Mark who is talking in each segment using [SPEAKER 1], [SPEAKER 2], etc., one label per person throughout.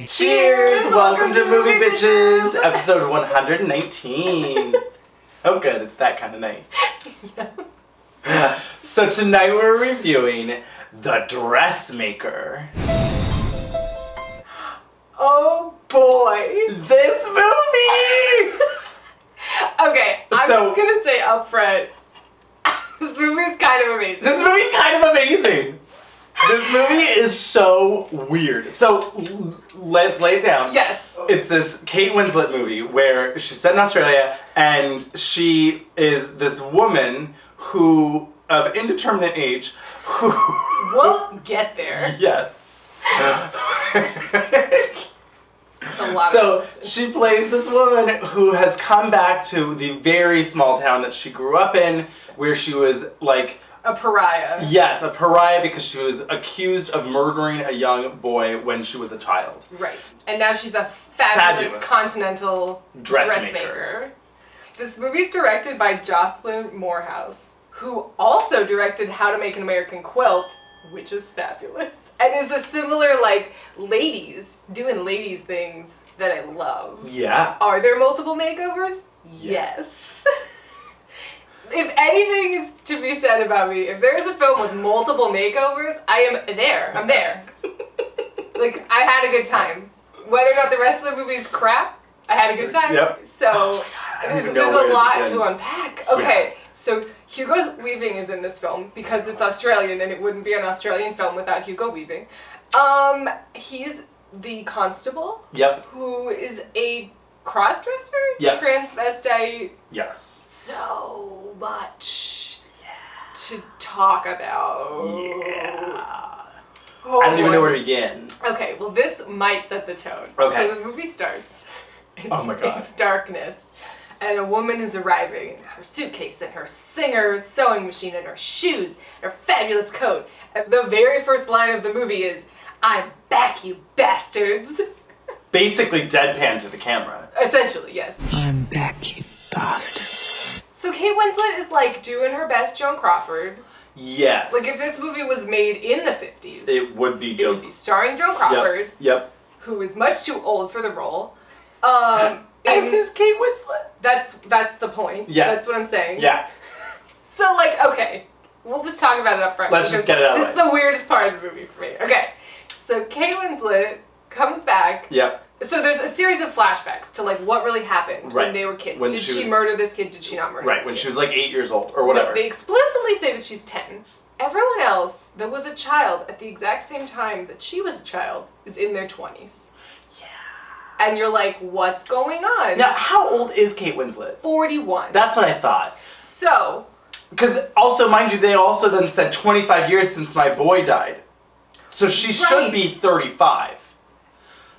[SPEAKER 1] Cheers! Welcome to Movie Bitches, episode 119. Oh good, it's that kind of night. Yeah. So tonight we're reviewing The Dressmaker.
[SPEAKER 2] Oh boy.
[SPEAKER 1] This movie!
[SPEAKER 2] Okay, I'm just gonna say up front, this movie is kind of amazing.
[SPEAKER 1] This movie's kind of amazing. This movie is so weird. So, let's lay it down.
[SPEAKER 2] Yes.
[SPEAKER 1] It's this Kate Winslet movie where she's set in Australia and she is this woman who, of indeterminate age, who...
[SPEAKER 2] We'll get there.
[SPEAKER 1] Yes. So, she plays this woman who has come back to the very small town that she grew up in, where she was, like...
[SPEAKER 2] A pariah.
[SPEAKER 1] Yes, a pariah because she was accused of murdering a young boy when she was a child.
[SPEAKER 2] Right. And now she's a fabulous continental dressmaker. This movie's directed by Jocelyn Moorhouse, who also directed How to Make an American Quilt, which is fabulous. And is a similar, like, doing ladies things that I love.
[SPEAKER 1] Yeah.
[SPEAKER 2] Are there multiple makeovers? Yes. If anything is to be said about me, if there's a film with multiple makeovers, I am there. I'm there. Like, I had a good time. Whether or not the rest of the movie is crap, I had a good time.
[SPEAKER 1] Yep.
[SPEAKER 2] So, there's a lot to unpack. Okay, so Hugo Weaving is in this film because it's Australian and it wouldn't be an Australian film without Hugo Weaving. He's the constable.
[SPEAKER 1] Yep.
[SPEAKER 2] Who is a cross-dresser?
[SPEAKER 1] Yes.
[SPEAKER 2] Transvestite.
[SPEAKER 1] Yes.
[SPEAKER 2] So much to talk about.
[SPEAKER 1] Yeah.
[SPEAKER 2] Oh,
[SPEAKER 1] I don't even know where to begin.
[SPEAKER 2] Okay, well this might set the tone.
[SPEAKER 1] Okay.
[SPEAKER 2] So the movie starts.
[SPEAKER 1] Oh my god.
[SPEAKER 2] It's darkness. And a woman is arriving. And her suitcase and her Singer sewing machine and her shoes and her fabulous coat. And the very first line of the movie is, "I'm back, you bastards."
[SPEAKER 1] Basically deadpan to the camera.
[SPEAKER 2] Essentially, yes.
[SPEAKER 3] I'm back, you bastards.
[SPEAKER 2] So Kate Winslet is like doing her best Joan Crawford.
[SPEAKER 1] Yes.
[SPEAKER 2] Like if this movie was made in the 50s,
[SPEAKER 1] it would be
[SPEAKER 2] It would be starring Joan Crawford.
[SPEAKER 1] Yep.
[SPEAKER 2] Who is much too old for the role.
[SPEAKER 1] This is Kate Winslet.
[SPEAKER 2] That's the point.
[SPEAKER 1] Yeah.
[SPEAKER 2] That's what I'm saying.
[SPEAKER 1] Yeah.
[SPEAKER 2] So like, okay, we'll just talk about it up front.
[SPEAKER 1] Let's just get it out of the way.
[SPEAKER 2] This is the weirdest part of the movie for me. Okay, so Kate Winslet comes back.
[SPEAKER 1] Yep.
[SPEAKER 2] So there's a series of flashbacks to like what really happened when they were kids.
[SPEAKER 1] When
[SPEAKER 2] did she murder this kid? Did she not murder this kid?
[SPEAKER 1] When she was like 8 years old or whatever.
[SPEAKER 2] No, they explicitly say that she's 10. Everyone else that was a child at the exact same time that she was a child is in their 20s.
[SPEAKER 1] Yeah.
[SPEAKER 2] And you're like, what's going on?
[SPEAKER 1] Now, how old is Kate Winslet?
[SPEAKER 2] 41.
[SPEAKER 1] That's what I thought.
[SPEAKER 2] So.
[SPEAKER 1] Because also, mind you, they also then said 25 years since my boy died. So she should be 35.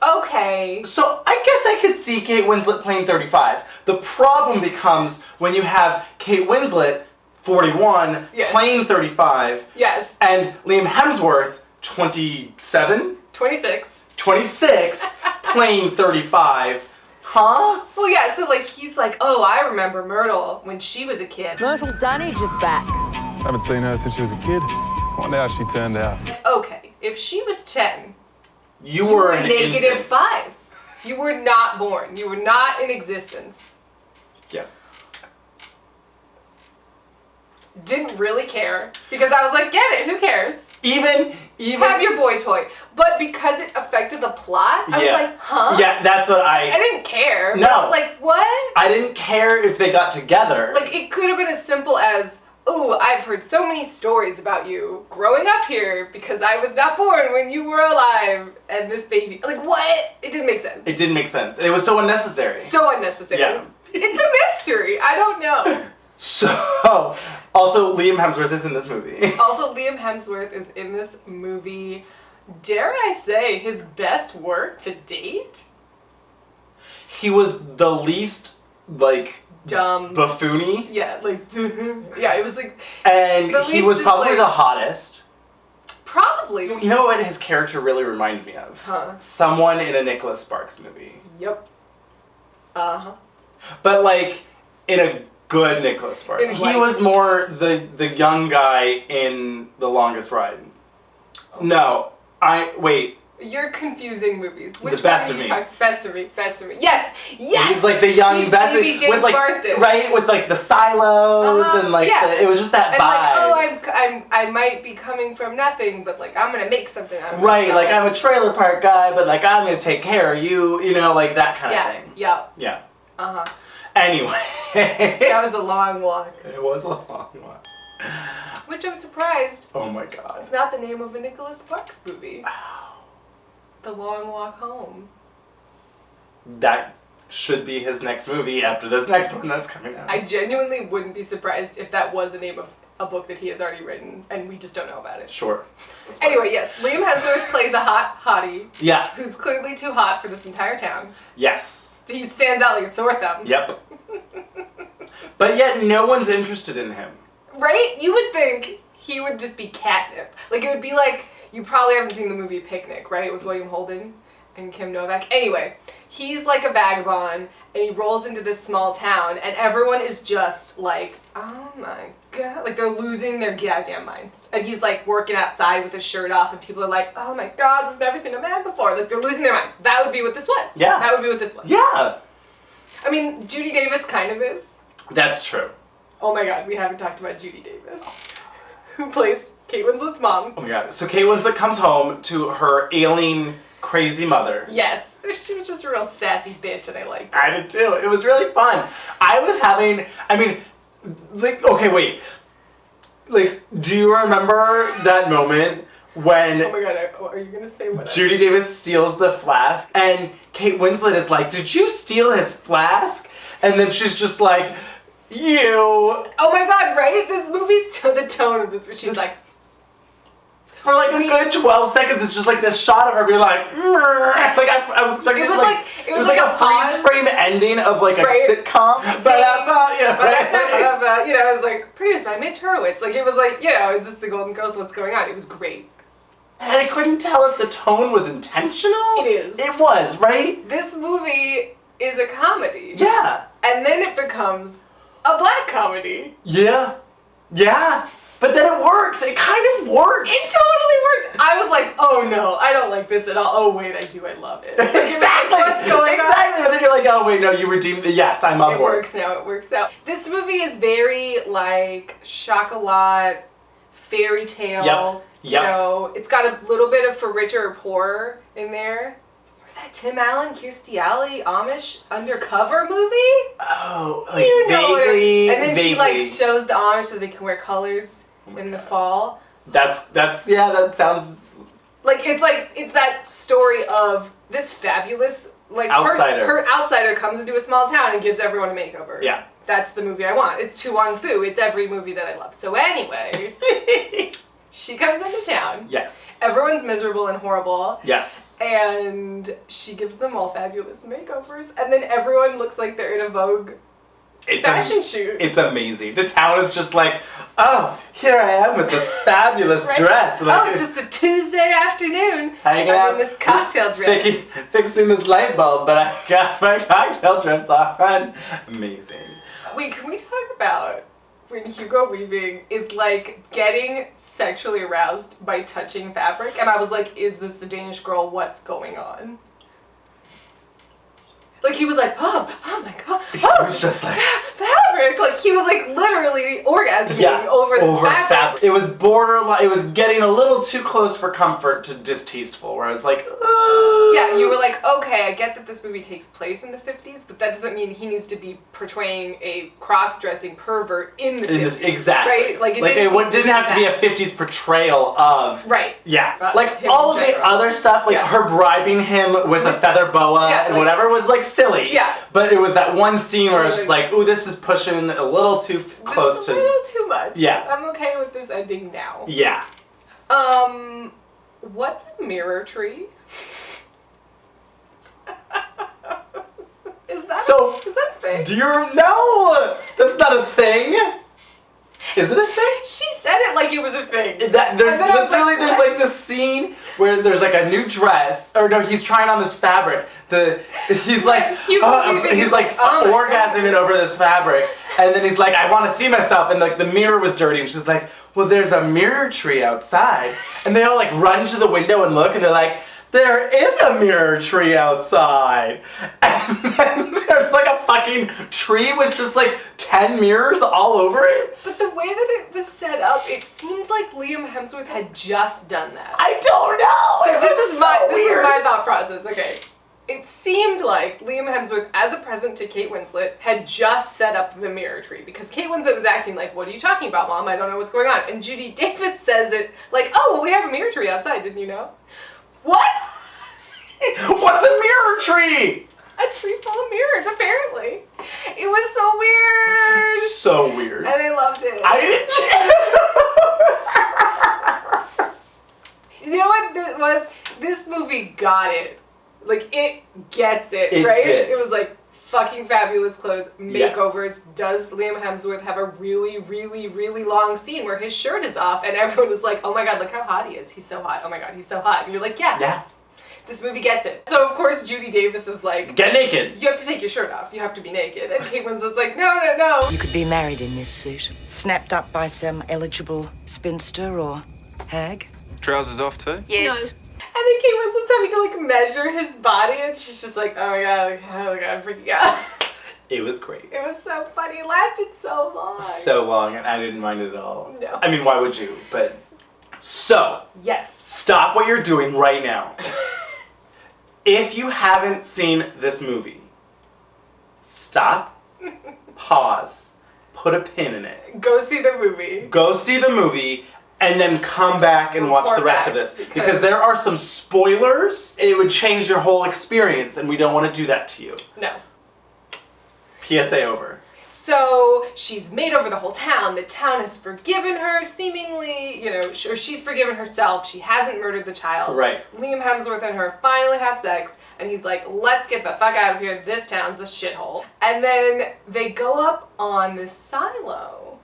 [SPEAKER 2] Okay.
[SPEAKER 1] So I guess I could see Kate Winslet playing 35. The problem becomes when you have Kate Winslet, 41, playing 35.
[SPEAKER 2] Yes.
[SPEAKER 1] And Liam Hemsworth, 27?
[SPEAKER 2] 26.
[SPEAKER 1] 26, playing 35. Huh?
[SPEAKER 2] Well, yeah, so like he's like, oh, I remember Myrtle when she was a kid.
[SPEAKER 4] Myrtle Dunnage is back.
[SPEAKER 5] Haven't seen her since she was a kid. Wonder how she turned out.
[SPEAKER 2] Okay, if she was 10,
[SPEAKER 1] you were an
[SPEAKER 2] negative 5. You were not born. You were not in existence.
[SPEAKER 1] Yeah.
[SPEAKER 2] Didn't really care because I was like, get it, who cares?
[SPEAKER 1] Even
[SPEAKER 2] have your boy toy. But because it affected the plot, I was like, huh?
[SPEAKER 1] Yeah, that's what I
[SPEAKER 2] didn't care.
[SPEAKER 1] No.
[SPEAKER 2] I was like, what?
[SPEAKER 1] I didn't care if they got together.
[SPEAKER 2] Like, it could have been as simple as, oh, I've heard so many stories about you growing up here because I was not born when you were alive and this baby. Like, what? It didn't make sense.
[SPEAKER 1] It didn't make sense. It was so unnecessary.
[SPEAKER 2] So unnecessary.
[SPEAKER 1] Yeah.
[SPEAKER 2] It's a mystery. I don't know.
[SPEAKER 1] So, also Liam Hemsworth is in this movie.
[SPEAKER 2] Also, Liam Hemsworth is in this movie. Dare I say, his best work to date?
[SPEAKER 1] He was the least, like,
[SPEAKER 2] dumb.
[SPEAKER 1] Buffoony.
[SPEAKER 2] Yeah, like, yeah, it was like...
[SPEAKER 1] And he was probably the hottest.
[SPEAKER 2] Probably.
[SPEAKER 1] You know what his character really reminded me of?
[SPEAKER 2] Huh?
[SPEAKER 1] Someone in a Nicholas Sparks movie.
[SPEAKER 2] Yep. Uh-huh.
[SPEAKER 1] But, like, in a good Nicholas Sparks. He was more the young guy in The Longest Ride. Oh. No. Wait.
[SPEAKER 2] You're confusing movies. Which
[SPEAKER 1] The Best
[SPEAKER 2] one
[SPEAKER 1] of
[SPEAKER 2] are you
[SPEAKER 1] Me.
[SPEAKER 2] Best of Me. Best of Me. Yes. Yes.
[SPEAKER 1] He's like the young
[SPEAKER 2] He's
[SPEAKER 1] best
[SPEAKER 2] baby James
[SPEAKER 1] with like
[SPEAKER 2] Marsden.
[SPEAKER 1] right with like the silos and like it was just that
[SPEAKER 2] and
[SPEAKER 1] vibe.
[SPEAKER 2] like, I might be coming from nothing, but like I'm gonna make something out of
[SPEAKER 1] Right,
[SPEAKER 2] myself.
[SPEAKER 1] like I'm a trailer park guy, but like I'm gonna take care of you, you know, like that kind of thing.
[SPEAKER 2] Yeah.
[SPEAKER 1] Yeah.
[SPEAKER 2] Uh huh.
[SPEAKER 1] Anyway.
[SPEAKER 2] That was a long walk.
[SPEAKER 1] It was a long one.
[SPEAKER 2] Which I'm surprised.
[SPEAKER 1] Oh my god.
[SPEAKER 2] It's not the name of a Nicholas Sparks movie.
[SPEAKER 1] Wow.
[SPEAKER 2] The Long Walk Home.
[SPEAKER 1] That should be his next movie after this next one that's coming out.
[SPEAKER 2] I genuinely wouldn't be surprised if that was the name of a book that he has already written and we just don't know about it.
[SPEAKER 1] Sure.
[SPEAKER 2] Anyway, yes, Liam Hemsworth plays a hot hottie.
[SPEAKER 1] Yeah.
[SPEAKER 2] Who's clearly too hot for this entire town.
[SPEAKER 1] Yes.
[SPEAKER 2] He stands out like a sore thumb.
[SPEAKER 1] Yep. But yet no one's interested in him.
[SPEAKER 2] Right? You would think he would just be catnip. Like, it would be like, you probably haven't seen the movie Picnic, right? With William Holden and Kim Novak. Anyway, he's like a vagabond, and he rolls into this small town, and everyone is just like, oh my god. Like, they're losing their goddamn minds. And he's like working outside with his shirt off, and people are like, oh my god, we've never seen a man before. Like, they're losing their minds. That would be what this was.
[SPEAKER 1] Yeah.
[SPEAKER 2] That would be what this was.
[SPEAKER 1] Yeah.
[SPEAKER 2] I mean, Judy Davis kind of is.
[SPEAKER 1] That's true.
[SPEAKER 2] Oh my god, we haven't talked about Judy Davis, who plays Kate Winslet's mom.
[SPEAKER 1] Oh my god. So Kate Winslet comes home to her ailing, crazy mother.
[SPEAKER 2] Yes, she was just a real sassy bitch, and I liked it.
[SPEAKER 1] I did too. It was really fun. Okay, wait. Like, do you remember that moment when
[SPEAKER 2] Oh my god, are you gonna say what?
[SPEAKER 1] Judy Davis steals the flask and Kate Winslet is like, did you steal his flask? And then she's just like, you.
[SPEAKER 2] Oh my god, right? This movie's the tone of this, where she's like,
[SPEAKER 1] For like a good 12 seconds, it's just like this shot of her being like, like I was expecting
[SPEAKER 2] It was
[SPEAKER 1] it was like a freeze
[SPEAKER 2] pause.
[SPEAKER 1] frame ending of like a
[SPEAKER 2] Right.
[SPEAKER 1] sitcom.
[SPEAKER 2] You know, it was like, produced by Mitch Hurwitz. Like, it was like, you know, is this the Golden Girls? What's going on? It was great.
[SPEAKER 1] And I couldn't tell if the tone was intentional.
[SPEAKER 2] It is.
[SPEAKER 1] It was, right?
[SPEAKER 2] This movie is a comedy.
[SPEAKER 1] Yeah.
[SPEAKER 2] And then it becomes a black comedy.
[SPEAKER 1] Yeah. Yeah. But then it worked. It kind of worked.
[SPEAKER 2] It totally worked. I was like, oh no, I don't like this at all. Oh wait, I do. I love it. Like,
[SPEAKER 1] Exactly.
[SPEAKER 2] What's going on?
[SPEAKER 1] Exactly. But then you're like, oh wait, no, you redeemed it. Yes, I'm on
[SPEAKER 2] It
[SPEAKER 1] board.
[SPEAKER 2] works now. It works out. This movie is very like chocolat, fairy tale.
[SPEAKER 1] Yep.
[SPEAKER 2] You know, it's got a little bit of For Richer or Poorer in there. Was that Tim Allen, Kirstie Alley, Amish undercover movie?
[SPEAKER 1] Oh, like
[SPEAKER 2] You know what
[SPEAKER 1] vaguely.
[SPEAKER 2] And then she like
[SPEAKER 1] vaguely.
[SPEAKER 2] shows the Amish so they can wear colors in the fall.
[SPEAKER 1] That's yeah. That sounds
[SPEAKER 2] It's that story of this fabulous like
[SPEAKER 1] outsider.
[SPEAKER 2] her outsider comes into a small town and gives everyone a makeover.
[SPEAKER 1] Yeah.
[SPEAKER 2] That's the movie I want. It's Tu Wong Fu. It's every movie that I love. So anyway, she comes into town.
[SPEAKER 1] Yes.
[SPEAKER 2] Everyone's miserable and horrible.
[SPEAKER 1] Yes.
[SPEAKER 2] And she gives them all fabulous makeovers. And then everyone looks like they're in a Vogue fashion shoot.
[SPEAKER 1] It's amazing. The town is just like, oh, here I am with this fabulous
[SPEAKER 2] Right?
[SPEAKER 1] dress. Like,
[SPEAKER 2] Oh, it's just a Tuesday afternoon.
[SPEAKER 1] hanging
[SPEAKER 2] I'm
[SPEAKER 1] out,
[SPEAKER 2] in this cocktail dress.
[SPEAKER 1] fixing this light bulb, but I got my cocktail dress on. Amazing.
[SPEAKER 2] Wait, can we talk about when Hugo Weaving is like getting sexually aroused by touching fabric? And I was like, is this the Danish Girl? What's going on? Like, he was like, oh my god,
[SPEAKER 1] He was just like
[SPEAKER 2] fabric. Like, he was like literally orgasming over this fabric.
[SPEAKER 1] It was borderline. It was getting a little too close for comfort to distasteful. Where I was like,
[SPEAKER 2] Yeah, you were like, okay, I get that this movie takes place in the 50s, but that doesn't mean he needs to be portraying a cross-dressing pervert in the 50s.
[SPEAKER 1] Exactly.
[SPEAKER 2] Right? Like,
[SPEAKER 1] it didn't have to be a 50s portrayal of.
[SPEAKER 2] Right.
[SPEAKER 1] Yeah. Like,
[SPEAKER 2] him
[SPEAKER 1] all
[SPEAKER 2] in
[SPEAKER 1] of the
[SPEAKER 2] general.
[SPEAKER 1] other stuff, like her bribing him with a feather boa and
[SPEAKER 2] like-
[SPEAKER 1] whatever, was like silly.
[SPEAKER 2] Yeah.
[SPEAKER 1] But it was that one scene where it's just like, ooh, this is pushing a little too close
[SPEAKER 2] Just
[SPEAKER 1] to.
[SPEAKER 2] a little too much.
[SPEAKER 1] Yeah.
[SPEAKER 2] I'm okay with this ending now.
[SPEAKER 1] Yeah.
[SPEAKER 2] What's a mirror tree? Is that a thing?
[SPEAKER 1] Do you know? That's not a thing. Is it a thing?
[SPEAKER 2] She said it like it was a thing.
[SPEAKER 1] There's
[SPEAKER 2] And then I was
[SPEAKER 1] literally
[SPEAKER 2] like,
[SPEAKER 1] there's like this scene where there's like a new dress, or no, he's trying on this fabric. He's like
[SPEAKER 2] He's like, oh my
[SPEAKER 1] orgasming over this fabric, and then he's like, I want to see myself, and like the mirror was dirty, and she's like, well, there's a mirror tree outside, and they all like run to the window and look, and they're like, there is a mirror tree outside. And then there's like a fucking tree with just like 10 mirrors all over it.
[SPEAKER 2] But the way that it was set up, it seemed like Liam Hemsworth had just done that.
[SPEAKER 1] I don't know.
[SPEAKER 2] So
[SPEAKER 1] It was so weird.
[SPEAKER 2] This is my thought process. Okay. It seemed like Liam Hemsworth, as a present to Kate Winslet, had just set up the mirror tree because Kate Winslet was acting like, "What are you talking about, Mom? I don't know what's going on." And Judy Davis says it like, "Oh, well, we have a mirror tree outside, didn't you know?" What?
[SPEAKER 1] What's a mirror tree?
[SPEAKER 2] A tree full of mirrors, apparently. It was so weird.
[SPEAKER 1] So weird.
[SPEAKER 2] And I loved it.
[SPEAKER 1] I
[SPEAKER 2] didn't. You know what it was? This movie got it. Like, it gets it, right?
[SPEAKER 1] Did.
[SPEAKER 2] It was like fucking fabulous clothes, makeovers. Yes. Does Liam Hemsworth have a really, really, really long scene where his shirt is off and everyone was like, "Oh my god, look how hot he is. He's so hot. Oh my god, he's so hot." And you're like, yeah. This movie gets it. So, of course, Judy Davis is like,
[SPEAKER 1] "Get naked.
[SPEAKER 2] You have to take your shirt off. You have to be naked." And Kate Winslet's like, no.
[SPEAKER 4] You could be married in this suit, snapped up by some eligible spinster or hag.
[SPEAKER 5] Trousers off too?
[SPEAKER 4] Yes.
[SPEAKER 2] No. And then Kate Winslet's having to, like, measure his body, and she's just like, oh my god, I'm freaking out.
[SPEAKER 1] It was great.
[SPEAKER 2] It was so funny. It lasted so long.
[SPEAKER 1] So long, and I didn't mind it at all.
[SPEAKER 2] No.
[SPEAKER 1] I mean, why would you? But, so.
[SPEAKER 2] Yes.
[SPEAKER 1] Stop what you're doing right now. If you haven't seen this movie, stop, pause, put a pin in it.
[SPEAKER 2] Go see the movie.
[SPEAKER 1] Go see the movie, and then come back and watch the rest of this. Because there are some spoilers. It would change your whole experience, and we don't want to do that to you.
[SPEAKER 2] No.
[SPEAKER 1] PSA over.
[SPEAKER 2] So she's made over the whole town. The town has forgiven her, seemingly, or she's forgiven herself. She hasn't murdered the child.
[SPEAKER 1] Right.
[SPEAKER 2] Liam Hemsworth and her finally have sex, and he's like, "Let's get the fuck out of here. This town's a shithole." And then they go up on this silo.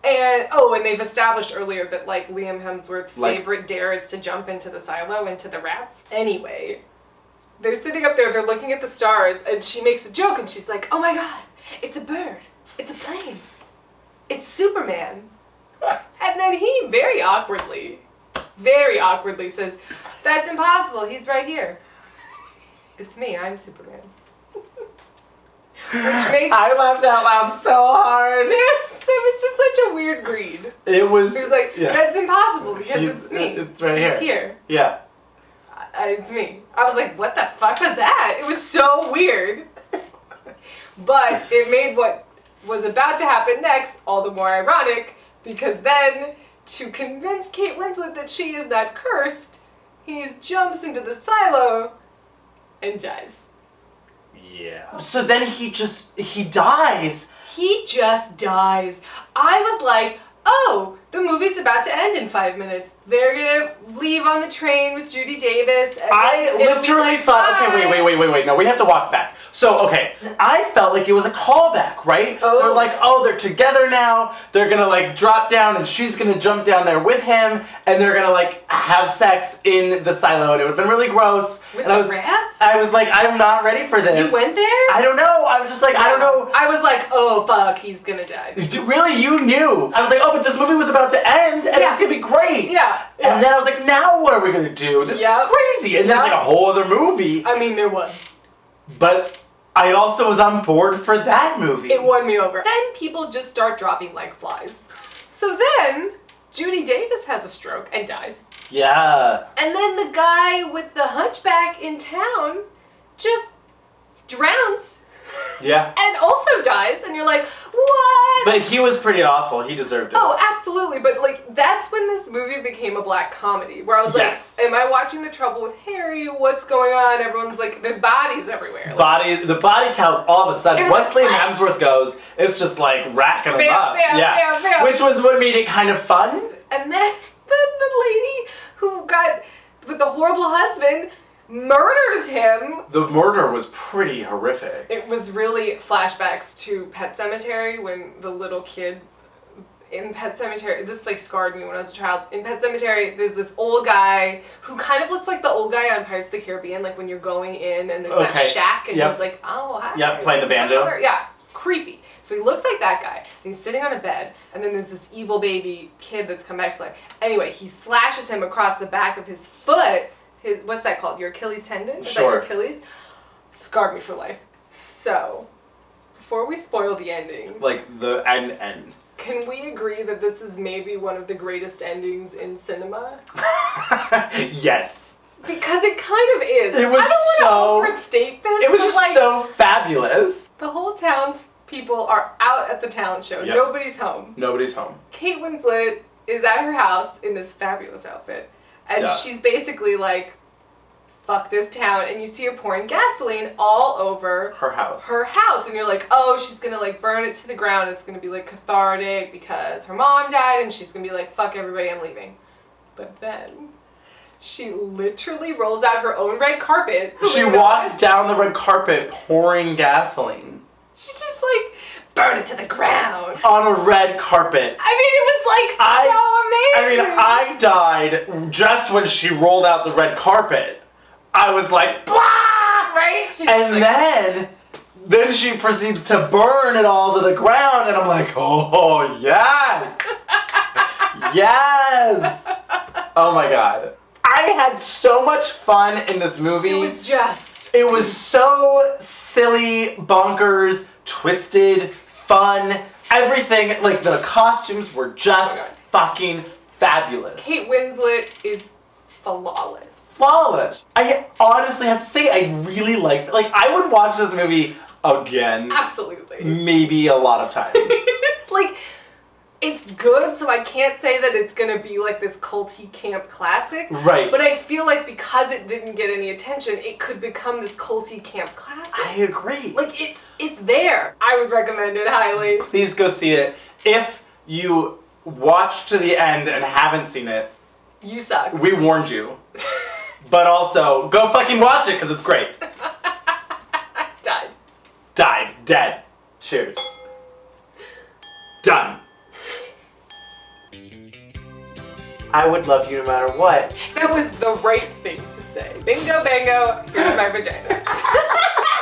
[SPEAKER 2] And they've established earlier that, like, Liam Hemsworth's favorite dare is to jump into the silo, into the rats. Anyway, they're sitting up there, they're looking at the stars, and she makes a joke, and she's like, "Oh my god, it's a bird. It's a plane. It's Superman." And then he very awkwardly says, "That's impossible. He's right here. It's me. I'm Superman." Which makes...
[SPEAKER 1] I laughed out loud so hard.
[SPEAKER 2] It was just such a weird read.
[SPEAKER 1] It was
[SPEAKER 2] like, "That's impossible because it's me.
[SPEAKER 1] It's right here.
[SPEAKER 2] It's here.
[SPEAKER 1] Yeah.
[SPEAKER 2] It's me." I was like, what the fuck was that? It was so weird. But it made what was about to happen next all the more ironic, because then, to convince Kate Winslet that she is not cursed, he jumps into the silo and dies.
[SPEAKER 1] Yeah. So then he dies.
[SPEAKER 2] He just dies. I was like, oh, the movie's about to end in 5 minutes. They're gonna leave on the train with Judy Davis. And
[SPEAKER 1] I literally thought, okay, wait. No, we have to walk back. So, okay, I felt like it was a callback, right?
[SPEAKER 2] Oh.
[SPEAKER 1] They're like, they're together now. They're gonna, like, drop down, and she's gonna jump down there with him, and they're gonna, like, have sex in the silo, and it would have been really gross.
[SPEAKER 2] With
[SPEAKER 1] and
[SPEAKER 2] the rats?
[SPEAKER 1] I was like, I'm not ready for this.
[SPEAKER 2] You went there?
[SPEAKER 1] I don't know. I was just like, I don't know.
[SPEAKER 2] I was like, oh, fuck, he's gonna die.
[SPEAKER 1] Really? You knew? I was like, but this movie was about to end, and it's gonna be great.
[SPEAKER 2] Yeah.
[SPEAKER 1] And then I was like, now what are we gonna do? This is crazy. And there's like a whole other movie.
[SPEAKER 2] I mean, there was.
[SPEAKER 1] But I also was on board for that movie.
[SPEAKER 2] It won me over. Then people just start dropping like flies. So then Judy Davis has a stroke and dies.
[SPEAKER 1] Yeah.
[SPEAKER 2] And then the guy with the hunchback in town just drowns.
[SPEAKER 1] Yeah.
[SPEAKER 2] And also dies, and you're like, what?
[SPEAKER 1] But he was pretty awful. He deserved it.
[SPEAKER 2] Oh, absolutely. But, like, that's when this movie became a black comedy, where I was like, am I watching The Trouble with Harry? What's going on? Everyone's like, there's bodies everywhere. Like,
[SPEAKER 1] the body count all of a sudden, once Liam Hemsworth goes, it's just like racking them up.
[SPEAKER 2] Bam.
[SPEAKER 1] Which was what made it kind of fun.
[SPEAKER 2] And then the lady who got with the horrible husband murders him.
[SPEAKER 1] The murder was pretty horrific.
[SPEAKER 2] It was really flashbacks to Pet Sematary, when the little kid in Pet Sematary, this like scarred me when I was a child. In Pet Sematary, there's this old guy who kind of looks like the old guy on Pirates of the Caribbean, like when you're going in and there's that shack and he's like, oh, hi.
[SPEAKER 1] Yeah, playing the banjo.
[SPEAKER 2] Yeah, creepy. So he looks like that guy, and he's sitting on a bed, and then there's this evil baby kid that's come back to life. Anyway, he slashes him across the back of his foot, what's that called? Your Achilles tendon? Is
[SPEAKER 1] Sure.
[SPEAKER 2] that your Achilles? Scarred me for life. So, before we spoil the ending,
[SPEAKER 1] Like the end.
[SPEAKER 2] can we agree that this is maybe one of the greatest endings in cinema?
[SPEAKER 1] Yes.
[SPEAKER 2] Because it kind of is.
[SPEAKER 1] It was
[SPEAKER 2] I don't
[SPEAKER 1] so-
[SPEAKER 2] want to overstate this.
[SPEAKER 1] It was
[SPEAKER 2] but,
[SPEAKER 1] just
[SPEAKER 2] like,
[SPEAKER 1] so fabulous.
[SPEAKER 2] the whole town's people are out at the talent show.
[SPEAKER 1] Yep.
[SPEAKER 2] Nobody's home.
[SPEAKER 1] Nobody's home.
[SPEAKER 2] Kate Winslet is at her house in this fabulous outfit. And
[SPEAKER 1] Yeah.
[SPEAKER 2] she's basically like, fuck this town. And you see her pouring gasoline all over
[SPEAKER 1] Her house.
[SPEAKER 2] her house. And you're like, oh, she's gonna like burn it to the ground. It's gonna be like cathartic because her mom died. And she's gonna be like, fuck everybody, I'm leaving. But then she literally rolls out her own red carpet.
[SPEAKER 1] She walks down the red carpet pouring gasoline.
[SPEAKER 2] She's just like, burn it to the ground.
[SPEAKER 1] On a red carpet.
[SPEAKER 2] I mean, it was like so amazing.
[SPEAKER 1] I died just when she rolled out the red carpet. I was like, bah!
[SPEAKER 2] Right? She's just
[SPEAKER 1] And
[SPEAKER 2] like,
[SPEAKER 1] then she proceeds to burn it all to the ground, and I'm like, oh, yes! Yes! Oh my god. I had so much fun in this movie. It was so silly, bonkers, twisted, fun, everything. Like, the costumes were just fucking fabulous.
[SPEAKER 2] Kate Winslet is flawless.
[SPEAKER 1] Flawless. I honestly have to say, I really liked it. Like, I would watch this movie again.
[SPEAKER 2] Absolutely.
[SPEAKER 1] Maybe a lot of times.
[SPEAKER 2] Like, it's good, so I can't say that it's gonna be like this culty camp classic.
[SPEAKER 1] Right.
[SPEAKER 2] But I feel like because it didn't get any attention, it could become this culty camp classic.
[SPEAKER 1] I agree.
[SPEAKER 2] Like, it's there. I would recommend it highly.
[SPEAKER 1] Please go see it. If you watched to the end and haven't seen it,
[SPEAKER 2] You suck.
[SPEAKER 1] we warned you. But also, go fucking watch it because it's great.
[SPEAKER 2] Died.
[SPEAKER 1] Died. Dead. Cheers. Done. I would love you no matter what.
[SPEAKER 2] That was the right thing to say. Bingo, bango, here's my vagina.